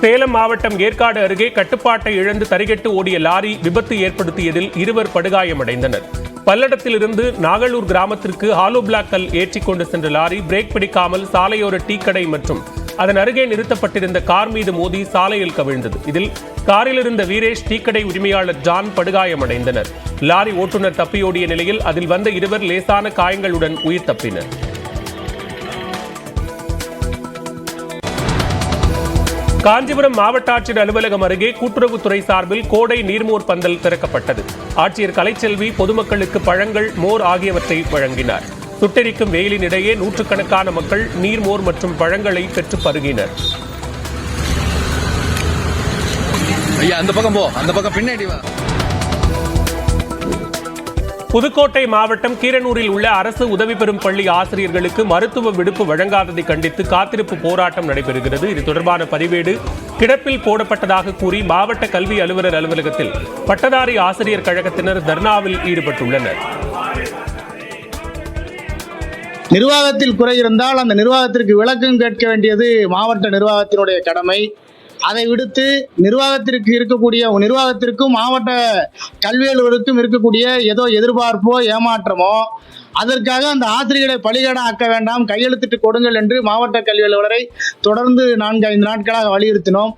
சேலம் மாவட்டம் ஏற்காடு அருகே கட்டுப்பாட்டை இழந்து தறிகெட்டு ஓடிய லாரி விபத்து ஏற்படுத்தியதில் 2 படுகாயமடைந்தனர். பல்லடத்திலிருந்து நாகலூர் கிராமத்திற்கு ஹாலோ பிளாக் கல் ஏற்றிக் கொண்டு சென்ற லாரி பிரேக் பிடிக்காமல் சாலையோர டீக்கடை மற்றும் அதன் அருகே நிறுத்தப்பட்டிருந்த கார் மீது மோதி சாலையில் கவிழ்ந்தது. இதில் காரில் இருந்த வீரேஷ், டீக்கடை உரிமையாளர் ஜான் படுகாயமடைந்தனர். லாரி ஓட்டுநர் தப்பியோடிய நிலையில் அதில் வந்த 2 லேசான காயங்களுடன் உயிர் தப்பினர். காஞ்சிபுரம் மாவட்ட ஆட்சியர் அலுவலகம் அருகே கூட்டுறவுத்துறை சார்பில் கோடை நீர்மோர் பந்தல் திறக்கப்பட்டது. ஆட்சியர் கலைச்செல்வி பொதுமக்களுக்கு பழங்கள், மோர் ஆகியவற்றை வழங்கினார். சுட்டெரிக்கும் வெயிலின் இடையே நூற்றுக்கணக்கான மக்கள் நீர்மோர் மற்றும் பழங்களை பெற்று பருகினர். புதுக்கோட்டை மாவட்டம் கீரனூரில் உள்ள அரசு உதவி பெறும் பள்ளி ஆசிரியர்களுக்கு மருத்துவ விடுப்பு வழங்காததை கண்டித்து காத்திருப்பு போராட்டம் நடைபெறுகிறது. இது தொடர்பான பதிவேடு கிடப்பில் போடப்பட்டதாக கூறி மாவட்ட கல்வி அலுவலர் அலுவலகத்தில் பட்டதாரி ஆசிரியர் கழகத்தினர் தர்ணாவில் ஈடுபட்டுள்ளனர். நிர்வாகத்தில் குறை இருந்தால் அந்த நிர்வாகத்திற்கு விளக்கம் கேட்க வேண்டியது மாவட்ட நிர்வாகத்தினுடைய கடமை. அதை விடுத்து நிர்வாகத்திற்கும் மாவட்ட கல்வி அலுவலருக்கும் இருக்கக்கூடிய ஏதோ எதிர்பார்ப்போ ஏமாற்றமோ, அதற்காக அந்த ஆசிரியர்களை பலிகடா ஆக்க வேண்டாம், கையெழுத்திட்டு கொடுங்கள் என்று மாவட்ட கல்வி அலுவலரை தொடர்ந்து 4-5 நாட்களாக வலியுறுத்தினோம்.